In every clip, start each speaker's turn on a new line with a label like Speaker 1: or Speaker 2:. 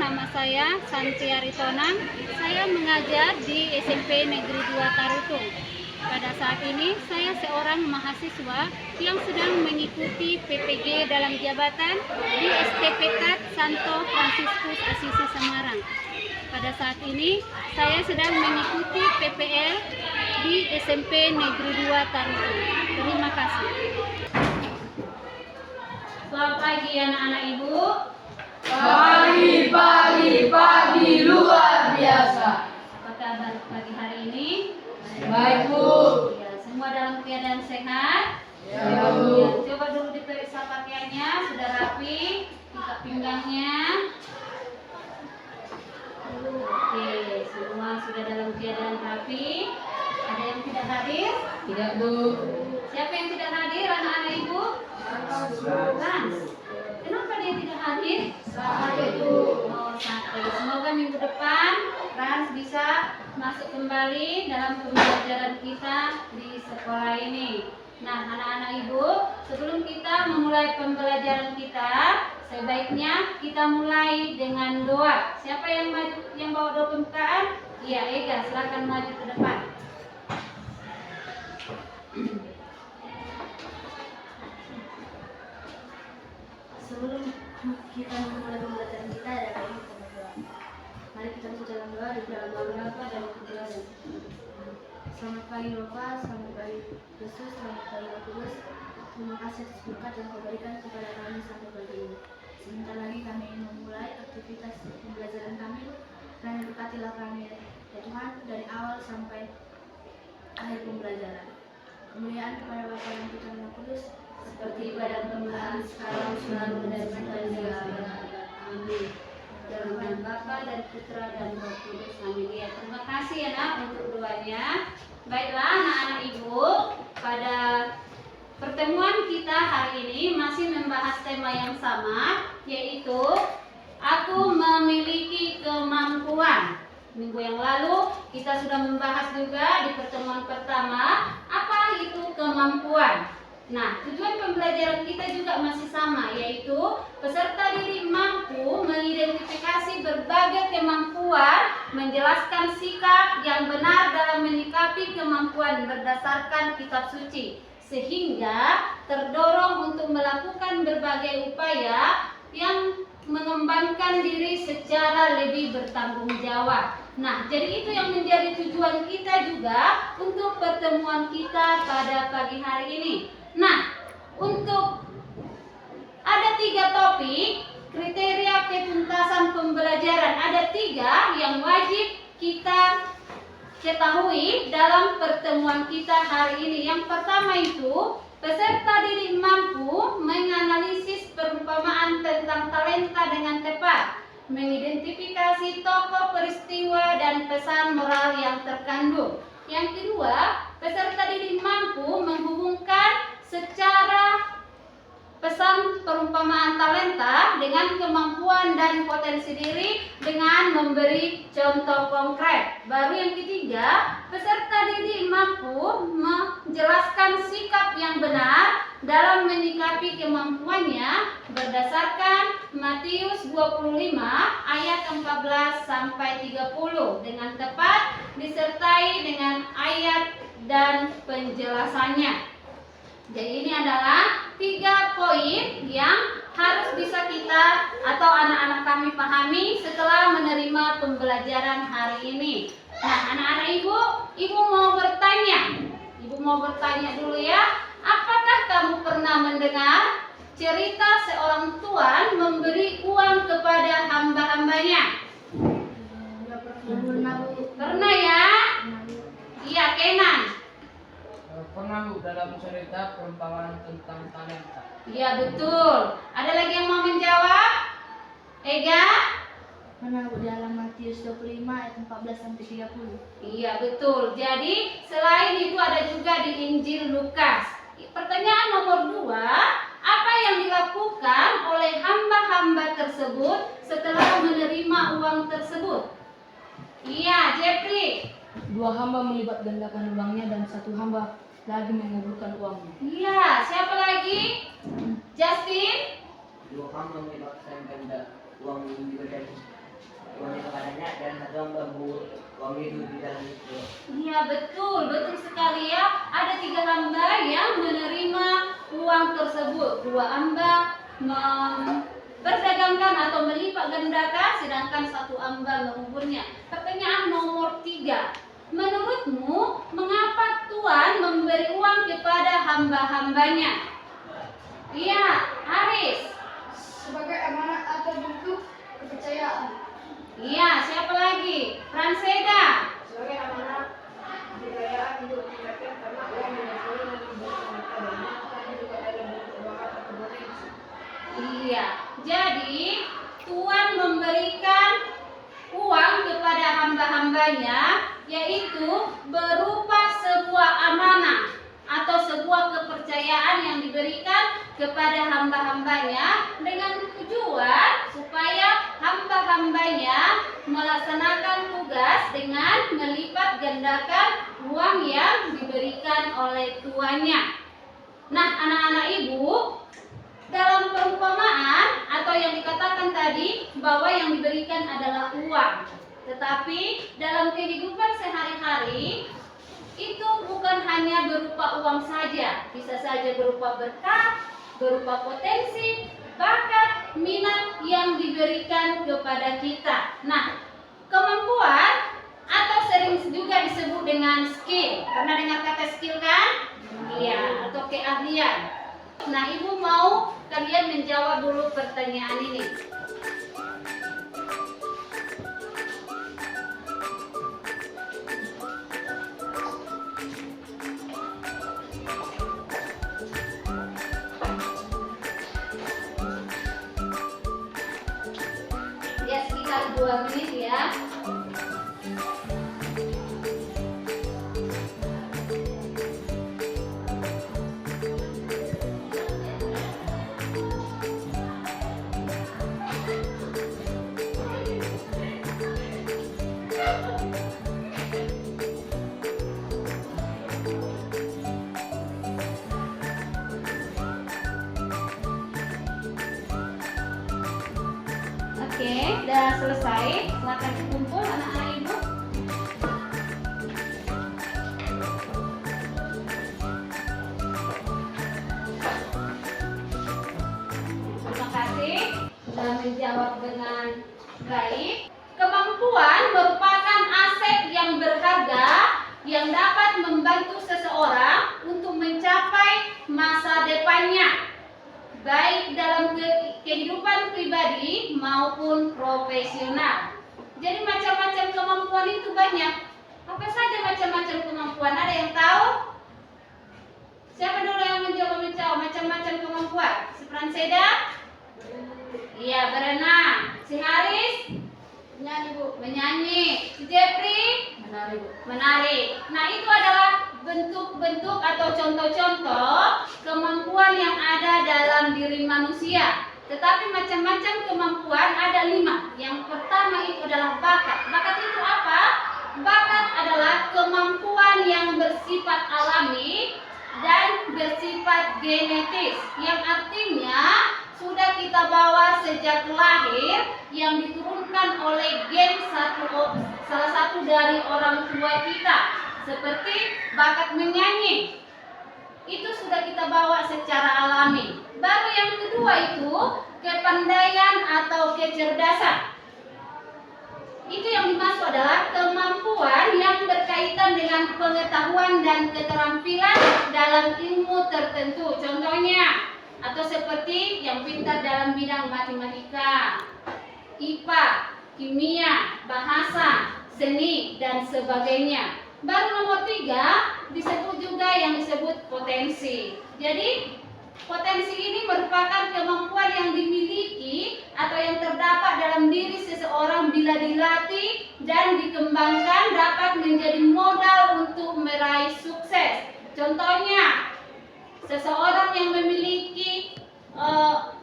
Speaker 1: nama saya Santi Aritonang. Saya mengajar di SMP Negeri 2 Tarutung. Pada saat ini saya seorang mahasiswa yang sedang mengikuti PPG dalam jabatan di STPK Santo Fransiskus Asisi Semarang. Pada saat ini saya sedang mengikuti PPL di SMP Negeri 2 Tarutung. Terima kasih. Selamat pagi anak-anak ibu.
Speaker 2: Pagi luar biasa.
Speaker 1: Apa kabar pagi hari ini?
Speaker 2: Baik, Bu.
Speaker 1: Ya, semua dalam keadaan sehat?
Speaker 2: Ya, Bu.
Speaker 1: Ya, coba dulu diperiksa pakaiannya, sudah rapi, ikat pinggangnya. Oke, semua sudah dalam keadaan rapi. Ada yang tidak hadir?
Speaker 2: Tidak, Bu.
Speaker 1: Siapa yang tidak hadir, anak-anak ibu? Rans. Kenapa dia tidak hadir?
Speaker 2: Sakit, Bu.
Speaker 1: Oh, sakit. Semoga minggu depan Rans bisa masuk kembali dalam pembelajaran kita di sekolah ini. Nah, anak-anak ibu, sebelum kita memulai pembelajaran kita, sebaiknya kita mulai dengan doa. Siapa yang bawa doa pembukaan? Iya, Ega, silakan maju ke depan.
Speaker 3: Sebelum kita memulai pembelajaran kita ada baiknya kita berdoa. Mari kita masuk dalam doa di dalam nama Bapa dan Putra dan Roh Kudus. Selamat pagi Bapa, selamat pagi Yesus, selamat pagi Roh Kudus. Terima kasih atas berkat yang Kau berikan kepada kami sampai pagi ini. Sebentar lagi kami ingin memulai aktivitas pembelajaran kami. Dan berkatilah kami ya Tuhan dari awal sampai akhir pembelajaran. Kemuliaan kepada Bapa dan Putra dan Roh Kudus,
Speaker 1: Seperti pada permulaan, sekarang, selalu, dan sampai segala-galanya. Amin. Dalam nama Bapa dan Putra dan Roh Kudus. Amin. Ya, terima kasih ya nak untuk doanya. Baiklah anak-anak ibu, pada pertemuan kita hari ini masih membahas tema yang sama, yaitu aku memiliki kemampuan. Minggu yang lalu kita sudah membahas juga di pertemuan pertama apa itu kemampuan. Nah, tujuan pembelajaran kita juga masih sama, yaitu peserta didik mampu mengidentifikasi berbagai kemampuan, menjelaskan sikap yang benar dalam menyikapi kemampuan berdasarkan kitab suci, sehingga terdorong untuk melakukan berbagai upaya yang mengembangkan diri secara lebih bertanggung jawab. Nah, jadi itu yang menjadi tujuan kita juga untuk pertemuan kita pada pagi hari ini. Nah, untuk ada 3 topik kriteria ketuntasan pembelajaran. Ada 3 yang wajib kita ketahui dalam pertemuan kita hari ini. Yang pertama itu, peserta didik mampu menganalisis perumpamaan tentang talenta dengan tepat, mengidentifikasi tokoh peristiwa dan pesan moral yang terkandung. Yang kedua, peserta didik mampu menghubungkan secara pesan perumpamaan talenta dengan kemampuan dan potensi diri dengan memberi contoh konkret. Baru yang ketiga, peserta didik mampu menjelaskan sikap yang benar dalam menyikapi kemampuannya berdasarkan Matius 25 ayat 14 sampai 30 dengan tepat disertai dengan ayat dan penjelasannya. Jadi ini adalah 3 poin yang harus bisa kita atau anak-anak kami pahami setelah menerima pembelajaran hari ini. Nah, anak-anak ibu mau bertanya. Ibu mau bertanya dulu ya. Apakah kamu pernah mendengar cerita seorang tuan memberi uang kepada hamba-hambanya? Pernah ya? Iya, Kenan.
Speaker 2: Pernah, Bu, dalam cerita perumpamaan tentang talenta.
Speaker 1: Iya, betul. Ada lagi yang mau menjawab? Ega?
Speaker 3: Mana Bu dalam Matius 25 ayat 14 sampai 30.
Speaker 1: Iya, betul. Jadi selain itu ada juga di Injil Lukas. Pertanyaan nomor 2, apa yang dilakukan oleh hamba-hamba tersebut setelah menerima uang tersebut? Iya, Jeffrey.
Speaker 4: 2 hamba melipat gandakan uangnya dan 1 hamba lagi menguburkan uangnya.
Speaker 1: Iya, siapa lagi? Justin?
Speaker 2: 2 hamba melipat ganda uang yang diberikan.
Speaker 5: uang itu di dalam itu.
Speaker 1: Iya betul, betul sekali ya. Ada 3 hamba yang menerima uang tersebut. 2 hamba berdagangkan atau melipat gandakan, sedangkan 1 hamba menguburnya. Pertanyaan nomor 3. Menurutmu, mengapa Tuhan memberi uang kepada hamba-hambanya? Iya, Aris.
Speaker 4: Sebagai amanat atau bentuk kepercayaan.
Speaker 1: Iya, siapa lagi? Franseda.
Speaker 4: Sebagai amanat kepercayaan untuk meningkatkan karena uang biasanya lebih banyak tapi juga dalam bentuk uang atau potensi.
Speaker 1: Iya, jadi Tuhan memberikan uang kepada hamba-hambanya, yaitu berupa sebuah amanah atau sebuah kepercayaan yang diberikan kepada hamba-hambanya dengan tujuan supaya hamba-hambanya melaksanakan tugas dengan melipat gandakan uang yang diberikan oleh tuannya. Nah, anak-anak ibu, dalam perumpamaan atau yang dikatakan tadi bahwa yang diberikan adalah uang, tetapi dalam kehidupan sehari-hari itu bukan hanya berupa uang saja, bisa saja berupa berkat, berupa potensi, bakat, minat yang diberikan kepada kita. Nah, kemampuan atau sering juga disebut dengan skill. Pernah dengar kata skill kan? Iya, atau keahlian. Nah, ibu mau kalian menjawab dulu pertanyaan ini. Ya, sekitar 2 menit ya. Oke, udah selesai. Silakan dikumpul anak-anak ibu. Terima kasih sudah menjawab dengan baik. Kemampuan merupakan aset yang berharga yang dapat membantu seseorang untuk mencapai masa depannya, baik dalam kehidupan pribadi maupun profesional. Jadi macam-macam kemampuan itu banyak. Apa saja macam-macam kemampuan? Ada yang tahu? Siapa dulu yang menjawab macam-macam kemampuan? Si Franseda? Iya, berenang. Si Haris?
Speaker 3: Menyanyi, Bu.
Speaker 1: Menyanyi. Si Jeffrey?
Speaker 4: Menari, Bu.
Speaker 1: Menari. Nah, itu adalah bentuk-bentuk atau contoh-contoh kemampuan yang ada dalam diri manusia. Tetapi macam-macam kemampuan ada 5. Yang pertama itu adalah bakat. Bakat itu apa? Bakat adalah kemampuan yang bersifat alami dan bersifat genetis, yang artinya sudah kita bawa sejak lahir, yang diturunkan oleh gen salah satu dari orang tua kita. Seperti bakat menyanyi, itu sudah kita bawa secara alami. Baru yang kedua itu kepandaian atau kecerdasan. Itu yang dimaksud adalah kemampuan yang berkaitan dengan pengetahuan dan keterampilan dalam ilmu tertentu. Contohnya, atau seperti yang pintar dalam bidang matematika, IPA, kimia, bahasa, seni, dan sebagainya. Baru nomor 3 disebut juga yang disebut potensi. Jadi potensi ini merupakan kemampuan yang dimiliki atau yang terdapat dalam diri seseorang bila dilatih dan dikembangkan dapat menjadi modal untuk meraih sukses. Contohnya, seseorang yang memiliki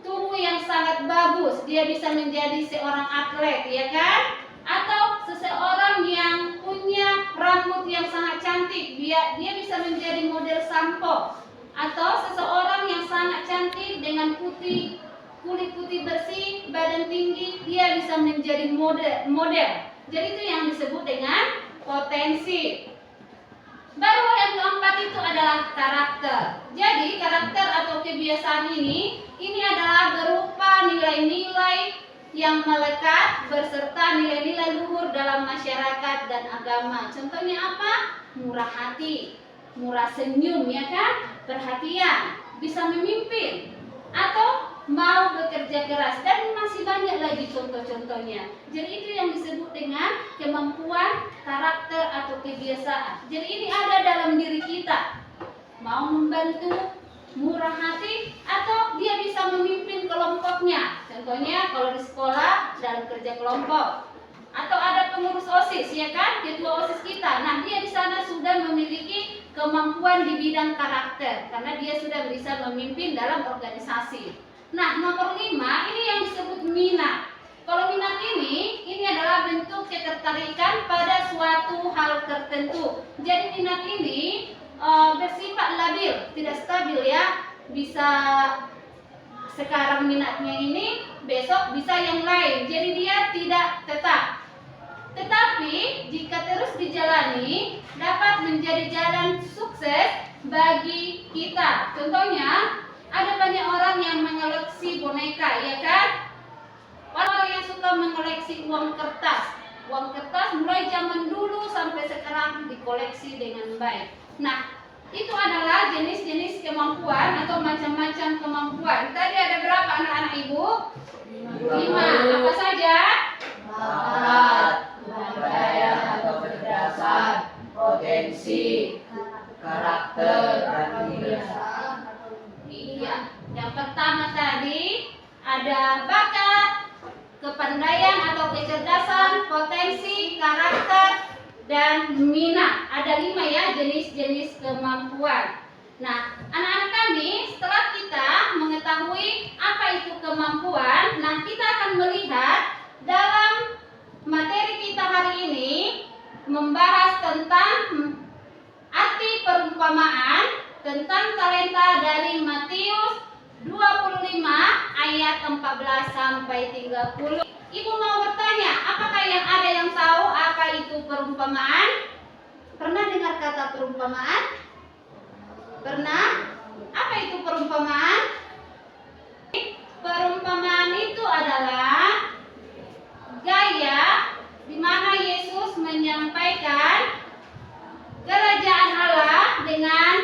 Speaker 1: tubuh yang sangat bagus, dia bisa menjadi seorang atlet, ya kan? Atau seseorang yang punya rambut yang sangat cantik, dia bisa menjadi model sampo. Atau seseorang yang sangat cantik dengan kulit putih bersih, badan tinggi, dia bisa menjadi model. Jadi itu yang disebut dengan potensi. Baru yang keempat itu adalah karakter. Jadi karakter atau kebiasaan ini adalah berupa nilai-nilai yang melekat berserta nilai-nilai luhur dalam masyarakat dan agama. Contohnya apa? Murah hati, murah senyum, ya kan? Perhatian, bisa memimpin, atau mau bekerja keras, dan masih banyak lagi contoh-contohnya. Jadi itu yang disebut dengan kemampuan karakter atau kebiasaan. Jadi ini ada dalam diri kita. Mau membantu, murah hati, atau dia bisa memimpin kelompoknya. Contohnya kalau di sekolah dalam kerja kelompok, atau ada pengurus OSIS, ya kan, ketua OSIS kita. Nah, dia di sana sudah memiliki kemampuan di bidang karakter karena dia sudah bisa memimpin dalam organisasi. Nah, nomor 5 ini yang disebut minat. Kalau minat ini adalah bentuk ketertarikan pada suatu hal tertentu. Jadi minat ini bersifat labil, tidak stabil, ya. Bisa sekarang minatnya ini, besok bisa yang lain. Jadi dia tidak tetap. Tetapi jika terus dijalani dapat menjadi jalan sukses bagi kita. Contohnya, ada banyak orang yang mengoleksi boneka, ya kan? Orang yang suka mengoleksi uang kertas. Uang kertas mulai zaman dulu sampai sekarang dikoleksi dengan baik. Nah, itu adalah jenis-jenis kemampuan atau macam-macam kemampuan. Tadi ada berapa anak-anak ibu? 5. Apa saja?
Speaker 2: Bakat, budaya atau kecerdasan, potensi, karakter, dan kebiasaan.
Speaker 1: Iya. Yang pertama tadi ada bakat, kepandaian atau kecerdasan, potensi, karakter, dan minat. Ada 5 ya jenis-jenis kemampuan. Nah, anak-anak kami, setelah kita mengetahui apa itu kemampuan, nah kita akan melihat dalam materi kita hari ini membahas tentang arti perumpamaan, tentang talenta dari Matius 25 ayat 14 sampai 30. Ibu mau bertanya, apakah ada yang tahu apa itu perumpamaan? Pernah dengar kata perumpamaan? Pernah? Apa itu perumpamaan? Perumpamaan itu adalah gaya di mana Yesus menyampaikan kerajaan Allah dengan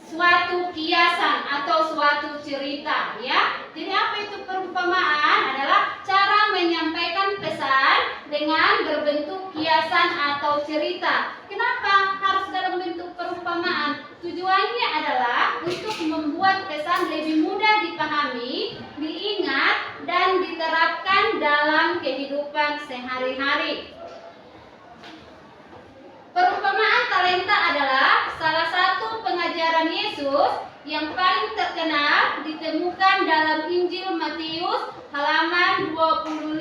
Speaker 1: suatu kiasan atau suatu cerita, ya. Jadi apa itu perumpamaan? Adalah cara menyampaikan pesan dengan berbentuk kiasan atau cerita. Kenapa harus dalam bentuk perumpamaan? Tujuannya adalah untuk membuat pesan lebih mudah dipahami, diingat, dan diterapkan dalam kehidupan sehari-hari. Perumpamaan talenta adalah salah satu pengajaran Yesus yang paling terkenal ditemukan dalam Injil Matius halaman 25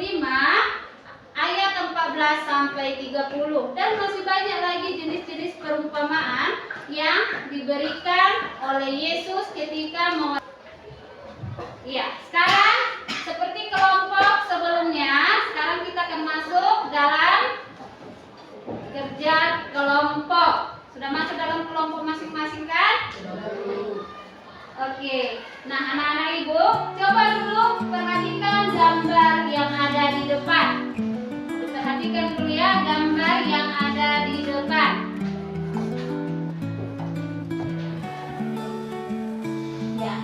Speaker 1: ayat 14 sampai 30, dan masih banyak lagi jenis-jenis perumpamaan yang diberikan oleh Yesus ketika sekarang seperti kelompok sebelumnya, sekarang kita akan masuk dalam kerja kelompok. Sudah masuk dalam kelompok masing-masing kan? Oke. Nah, anak-anak ibu, coba dulu perhatikan gambar yang ada di depan. Perhatikan dulu ya gambar yang ada di depan. Ya,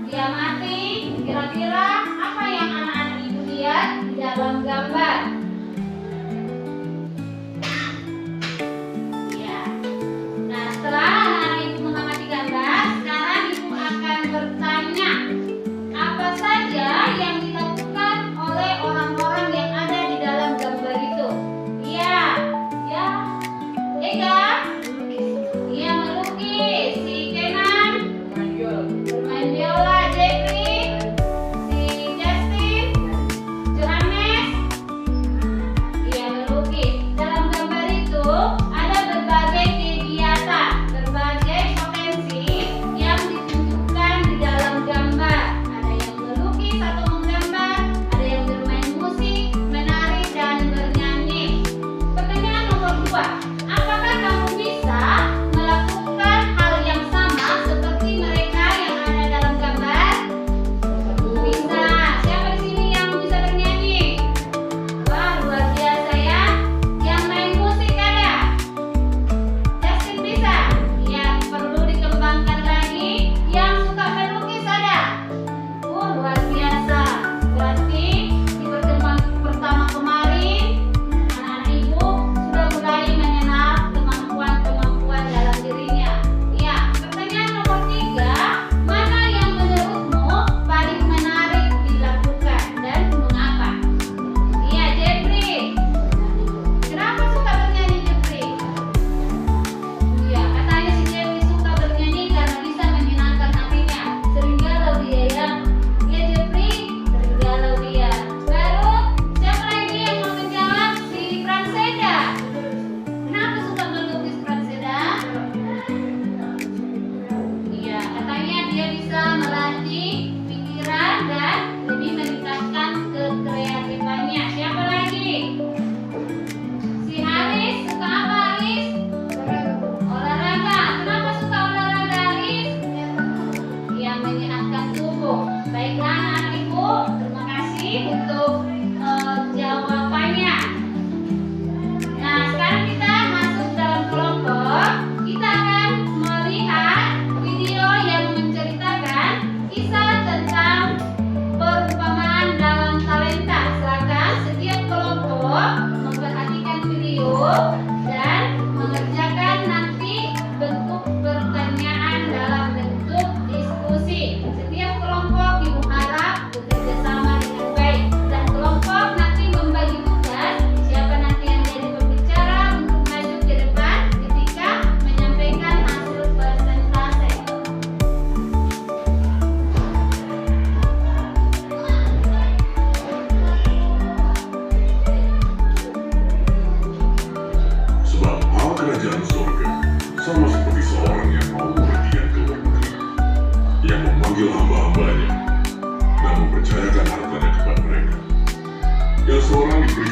Speaker 1: diamati kira-kira apa yang anak-anak ibu lihat di dalam gambar. Setelah anak-anak ibu mengamati gambar, sekarang ibu akan bertanya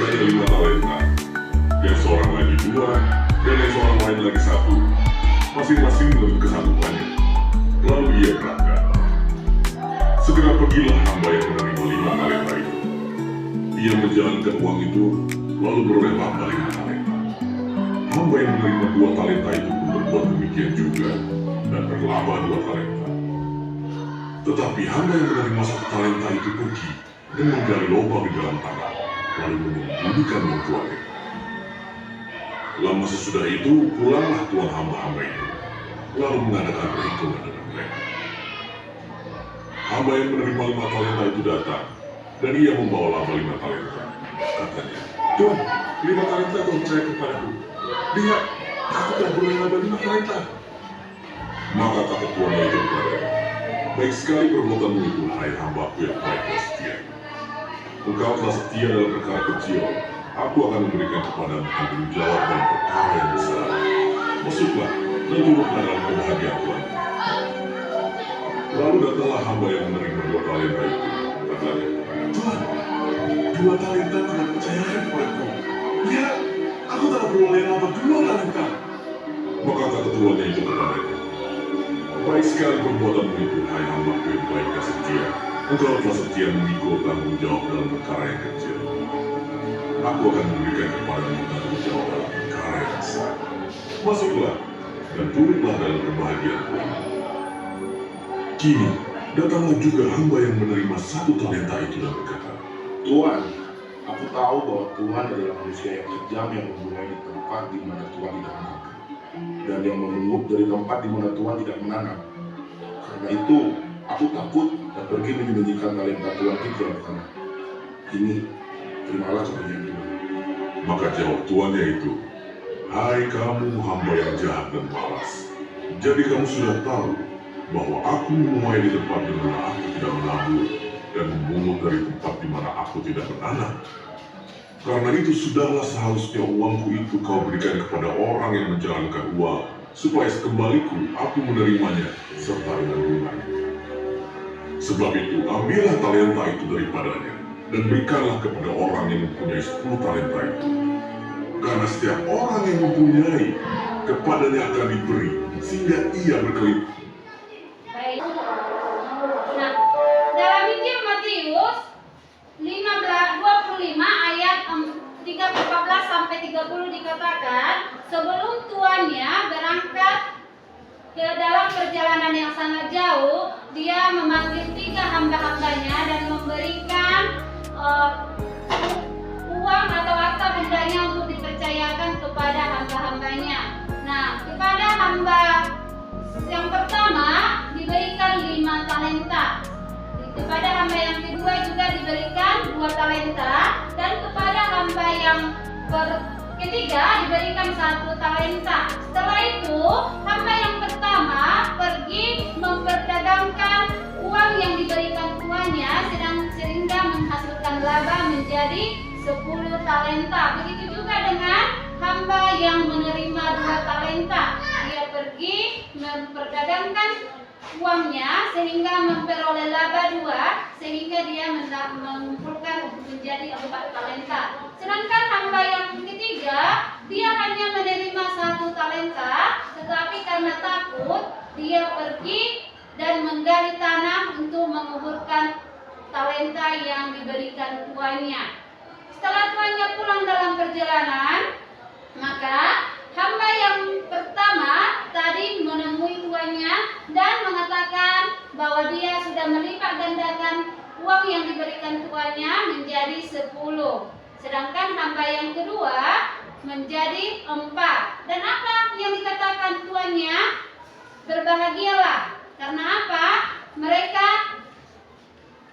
Speaker 5: misalnya 5 talenta, yang seorang lagi 2, dan yang seorang lain lagi 1. Masing-masing menurut kesanggupannya. Lalu ia berangkat. Segera pergilah hamba yang menerima 5 talenta itu. Ia menjalankan uang itu, lalu berolehlah 5 talenta. Hamba yang menerima 2 talenta itu pun berbuat demikian juga, dan berlaba 2 talenta. Tetapi hamba yang menerima 1 talenta itu pergi dan menggali lubang di dalam tanah, lalu menyembunyikan uang tuannya. Lama sesudah itu, pulanglah tuan hamba-hamba itu, lalu mengadakan perhitungan dengan mereka. Hamba yang menerima 5 talenta itu datang, dan ia membawa laba 5 talenta. Katanya, "Tuan, 5 talenta Tuhan percaya kepadaku. Lihat, aku telah beroleh laba 5 talenta." Maka kata tuannya itu kepadanya, "Baik sekali perbuatanmu itu, hai hambaku yang baik dan setia. Engkau telah setia dalam perkara kecil, aku akan memberikan kepadamu tanggung jawab dalam perkara yang besar. Masuklah dan turutlah dalam kebahagiaan Tuhan." Lalu datanglah hamba yang menerima 2 talenta itu. Katanya, "Tuan, 2 talenta telah percayakan kepadaku. Lihat, aku telah beroleh laba 2 talenta." Maka kata tuannya itu kepadanya, "Baik sekali perbuatanmu itu, hai hambaku yang baik dan setia. Engkau telah setia memikul tanggung jawab dalam perkara yang kecil. Aku akan memberikan kepadamu tanggung jawab dalam perkara yang besar. Masuklah dan turutlah dalam kebahagiaan Tuhan." Kini, datanglah juga hamba yang menerima 1 talenta itu dan berkata,
Speaker 6: Tuan, aku tahu bahwa Tuhan adalah manusia yang kejam yang memulai di tempat di mana Tuhan tidak menanam, dan yang memungut dari tempat di mana Tuhan tidak menanam. Karena itu, aku takut dan pergi menyembunyikan talenta Tuhan di dalam tanah. Ini, terimalah sebagian Tuhan.
Speaker 5: Maka jawab tuannya itu, "Hai kamu hamba yang jahat dan malas. Jadi kamu sudah tahu bahwa aku menuai di tempat di mana aku tidak menabur dan memungut dari tempat di mana aku tidak menanam. Karena itu sudahlah seharusnya uangku itu kau berikan kepada orang yang menjalankan uang, supaya sekembaliku aku menerimanya serta dengan bunga. Sebab itu ambillah talenta itu daripadanya dan berikanlah kepada orang yang mempunyai 10 talenta itu. Karena setiap orang yang mempunyai, kepadanya akan diberi, sehingga ia berkelipat."
Speaker 1: Baik. Nah, dalam Injil Matius 25 ayat 14 sampai 30 dikatakan, sebelum tuannya berangkat ke dalam perjalanan yang sangat jauh, dia memanggil 3 hamba-hambanya dan memberikan uang atau harta bendanya untuk dipercayakan kepada hamba-hambanya. Nah, kepada hamba yang pertama diberikan 5 talenta. Kepada hamba yang kedua juga diberikan 2 talenta, dan kepada hamba yang ketiga diberikan 1 talenta. Setelah itu, hamba yang pertama pergi memperdagangkan uang yang diberikan tuannya sehingga menghasilkan laba menjadi 10 talenta. Begitu juga dengan hamba yang menerima 2 talenta. Dia pergi memperdagangkan uangnya sehingga memperoleh laba 2, sehingga dia mengumpulkan menjadi 4 talenta. Sedangkan hamba yang ketiga, dia hanya menerima 1 talenta, tetapi karena takut dia pergi dan menggali tanah untuk menguburkan talenta yang diberikan tuannya. Setelah tuannya pulang dalam perjalanan, maka hamba yang pertama tadi menemui tuannya dan mengatakan bahwa dia sudah melipat gandakan uang yang diberikan tuannya menjadi 10. Sedangkan hamba yang kedua menjadi 4. Dan apa yang dikatakan tuannya? Berbahagialah. Karena apa? Mereka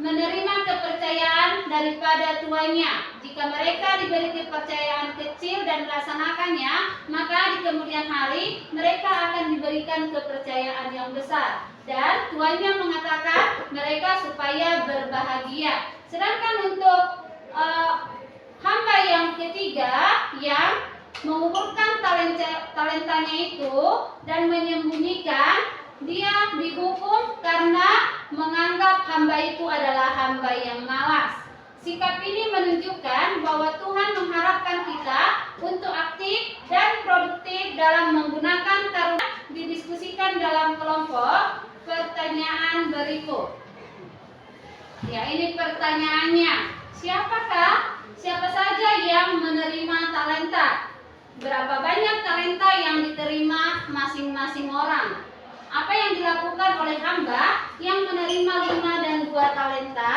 Speaker 1: menerima kepercayaan daripada tuannya. Jika mereka diberi kepercayaan kecil dan melaksanakannya, maka di kemudian hari mereka akan diberikan kepercayaan yang besar. Dan tuannya mengatakan mereka supaya berbahagia. Sedangkan untuk hamba yang ketiga yang mengumpulkan talentanya itu dan menyembunyikan, dia dihukum karena menganggap hamba itu adalah hamba yang malas. Sikap ini menunjukkan bahwa Tuhan mengharapkan kita untuk aktif dan produktif dalam menggunakan karunia. Didiskusikan dalam kelompok pertanyaan berikut. Ya, ini pertanyaannya. Siapa saja yang menerima talenta? Berapa banyak talenta yang diterima masing-masing orang? Apa yang dilakukan oleh hamba yang menerima 5 dan 2 talenta?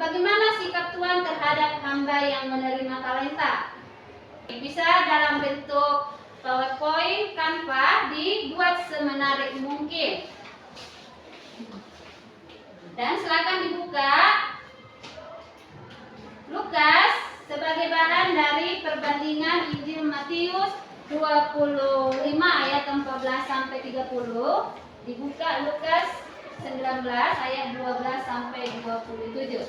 Speaker 1: Bagaimana sikap Tuhan terhadap hamba yang menerima talenta? Bisa dalam bentuk PowerPoint, Canva, dibuat semenarik mungkin. Dan silakan dibuka Lukas sebagai bahan dari perbandingan Injil Matius 25 ayat 14 sampai 30. Dibuka Lukas 19 ayat 12 sampai 27.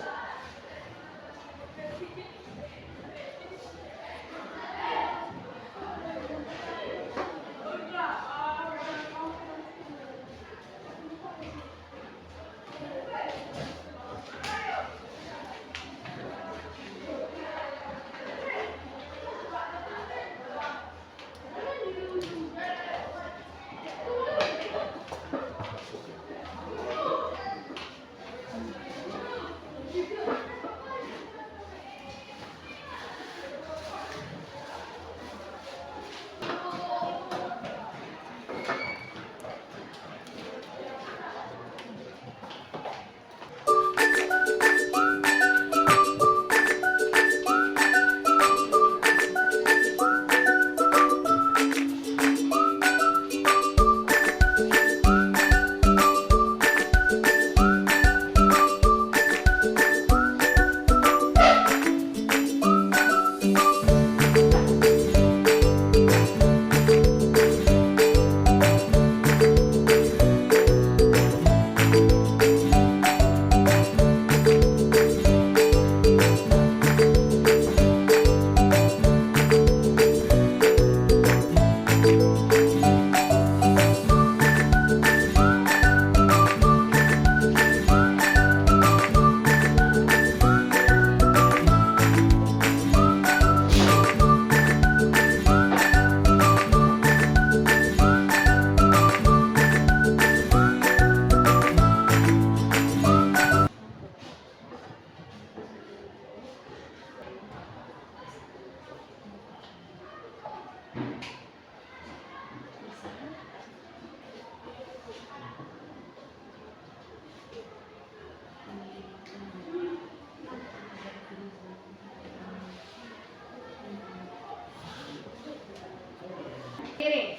Speaker 1: Kiri.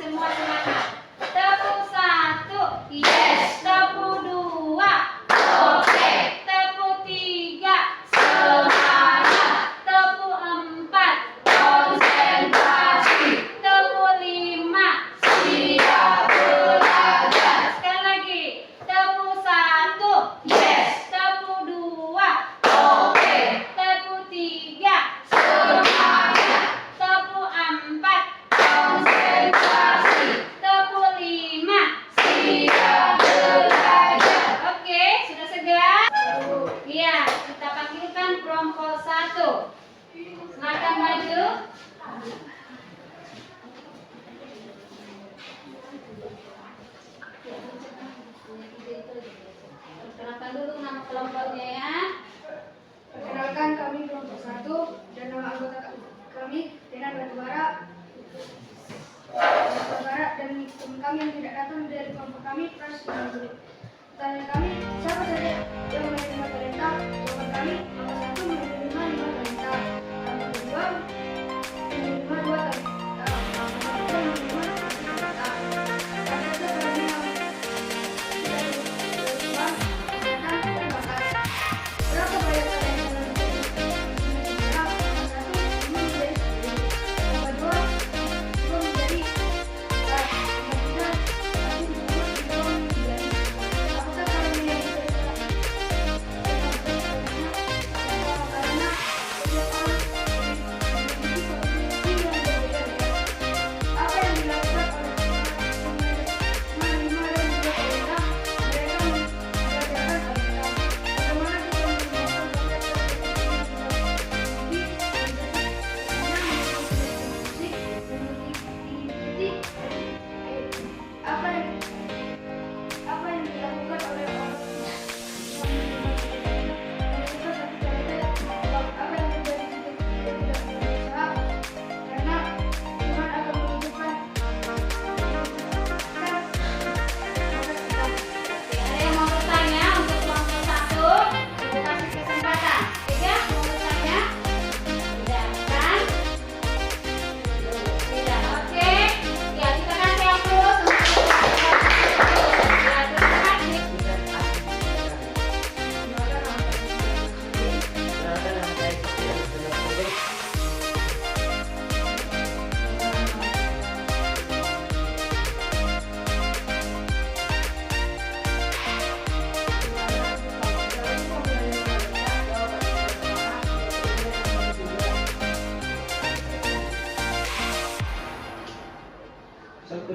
Speaker 1: Semua semangat. Tepuk 1. Yes. Tepuk 2. Oke. Tepuk 3. Semangat. Tepuk 4. Konsentrasi. Tepuk 5. Siap belajar. Sekali lagi. Tepuk 1. Yes. Tepuk 2. Oke. Tepuk 3. Semangat. Tepuk 4. Konsentrasi.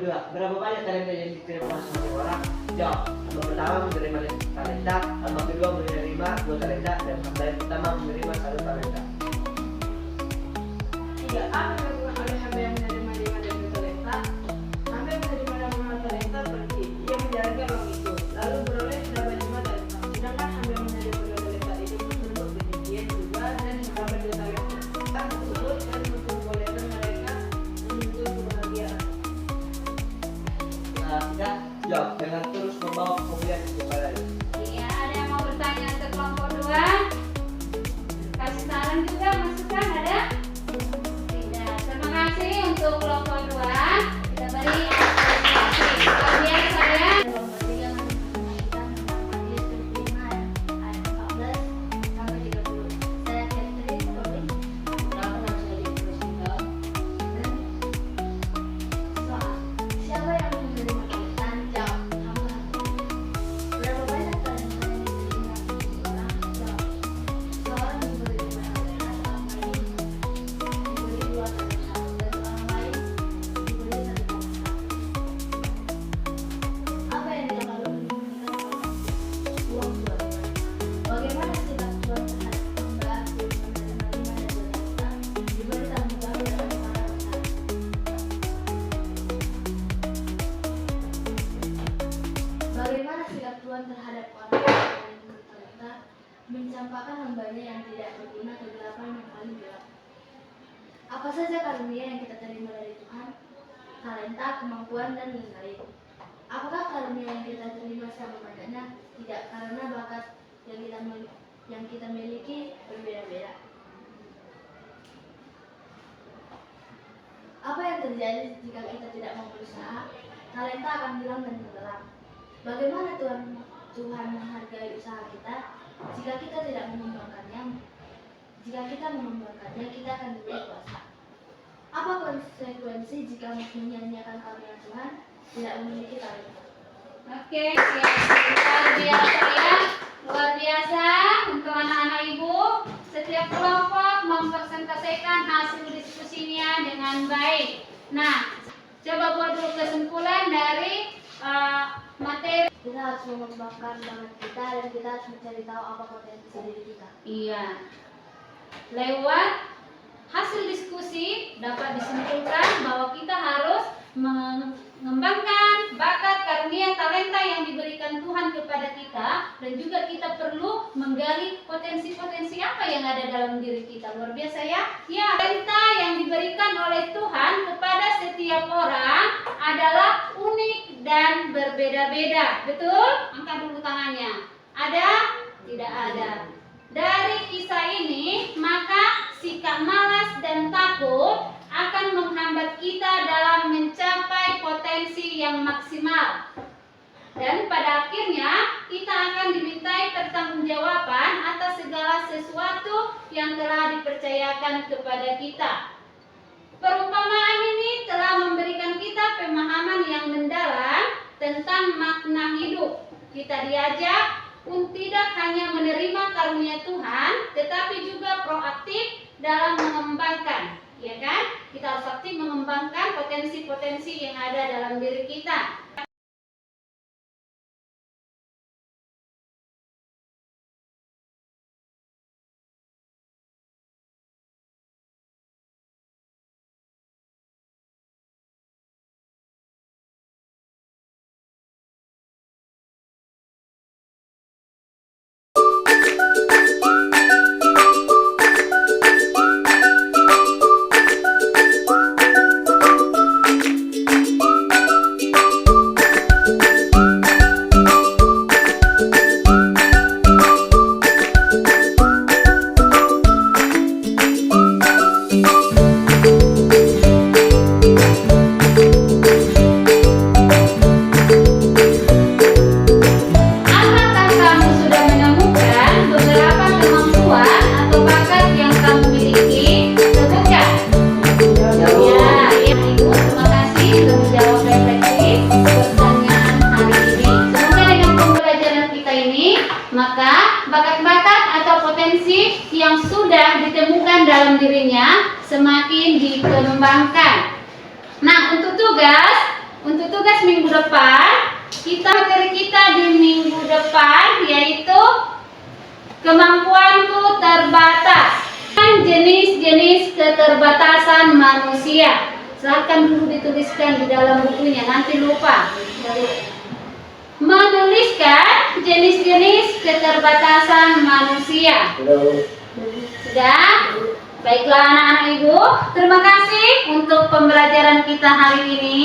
Speaker 7: kedua, berapa banyak talenta yang diterima sama orang? Jawab. Hamba pertama menerima talenta, hamba kedua menerima 2 talenta, dan hamba yang pertama menerima 1 talenta.
Speaker 4: Tidak, apa yang dilakukan oleh hamba yang menerima 5 dan 2 talenta? Hamba yang menerima 5 talenta pergi, ia menjalankan uang itu, lalu beroleh dapat 5 talenta. Sedangkan hamba yang menerima 2 talenta itu berbentuk demikian juga dan mendapat 2 talenta tersebut dan memperbolehkan mereka menuntut kebahagiaan.
Speaker 7: Tidak, jawab dengan terus membawa kemuliaan kepada Allah.
Speaker 1: Iya, ada yang mau bertanya untuk kelompok 2? Kasih saran juga, masukan ada? Tidak. Terima kasih untuk kelompok 2. Kita beri apresiasi. Luar biasa ya.
Speaker 3: Kelompok 3 kita Matius 25 ayat 14 sampai 30. Saya Catherine Colin. Soal siapa yang menerima talenta? Jawab. Hamba. Berapa banyak talenta yang diterima orang? Jawab. Seorang diberi 5 talenta, seorang lain diberi 2 talenta, dan seorang lain diberi 1 talenta. Apa yang dilakukan uang Tuhan? Bagaimana sikap Tuhan terhadap hamba yang menerima 5 dan 2 talenta diberi tanggung jawab dalam para besar? Bagaimana sikap Tuhan terhadap orang yang menerima talenta mencampakkan hambanya yang tidak berguna ke kegelapan yang paling gelap? Apa saja karunia yang kita terima dari Tuhan? Talenta, kemampuan, dan lain-lain. Apakah karunia yang kita terima sama banyaknya? Tidak, karena bakat yang kita miliki berbeda-beda. Apa yang terjadi jika kita tidak mau berusaha? Talenta akan hilang dan tenggelam. Bagaimana Tuhan menghargai usaha kita? Jika kita tidak mengembangkannya, kita akan diberi kuasa. Apa konsekuensi jika menyanyiakan karunia Tuhan, tidak memiliki talenta?
Speaker 1: Oke, siap. Luar biasa ya. Luar biasa untuk anak-anak ibu. Setiap kelompok mempresentasikan hasil diskusinya dengan baik. Nah, coba buat dulu kesimpulan dari materi.
Speaker 3: Kita harus mengembangkan bakat kita dan kita harus mencari tahu apa potensi diri kita.
Speaker 1: Iya. Lewat hasil diskusi dapat disimpulkan bahwa kita harus mengembangkan bakat, karunia, talenta yang diberikan Tuhan kepada kita, dan juga kita perlu menggali potensi-potensi apa yang ada dalam diri kita. Luar biasa ya. Ya, talenta yang diberikan oleh Tuhan kepada setiap orang adalah unik dan berbeda-beda. Betul? Angkat dulu tangannya. Ada? Tidak ada. Dari kisah ini, maka sikap malas dan takut akan menghambat kita dalam mencapai potensi yang maksimal. Dan pada akhirnya kita akan dimintai pertanggungjawaban atas segala sesuatu yang telah dipercayakan kepada kita. Perumpamaan ini telah memberikan kita pemahaman yang mendalam tentang makna hidup. Kita diajak untuk tidak hanya menerima karunia Tuhan, tetapi juga proaktif dalam mengembangkan, ya kan? Kita harus aktif mengembangkan potensi-potensi yang ada dalam diri kita. dalam dirinya semakin dikembangkan. Nah, untuk tugas Untuk tugas minggu depan, materi kita di minggu depan yaitu kemampuanku terbatas. Jenis-jenis keterbatasan manusia. Silahkan dulu dituliskan di dalam bukunya, nanti lupa. Menuliskan jenis-jenis keterbatasan manusia. Sudah? Baiklah anak-anak ibu, terima kasih untuk pembelajaran kita hari ini.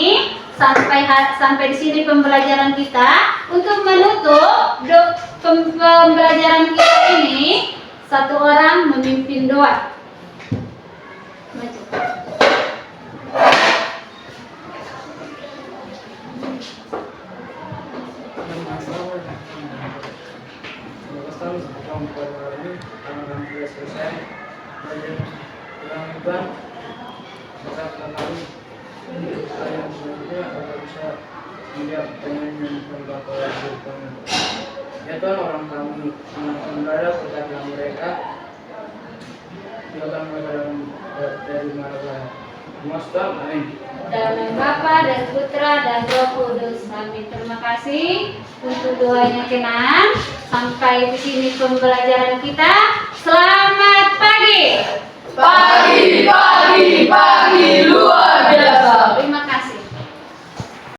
Speaker 1: Sampai di sini pembelajaran kita. Untuk menutup pembelajaran kita ini, satu orang memimpin doa. Maju.
Speaker 2: Ya Tuhan, orang kami yang berada kepada mereka, silakan mereka dari mana Tuhan, amin.
Speaker 1: Dalam Bapa dan Putra dan Roh Kudus, amin. Terima kasih untuk doanya Kenan. Sampai di sini pembelajaran kita. Selamat pagi.
Speaker 4: Pagi luar biasa.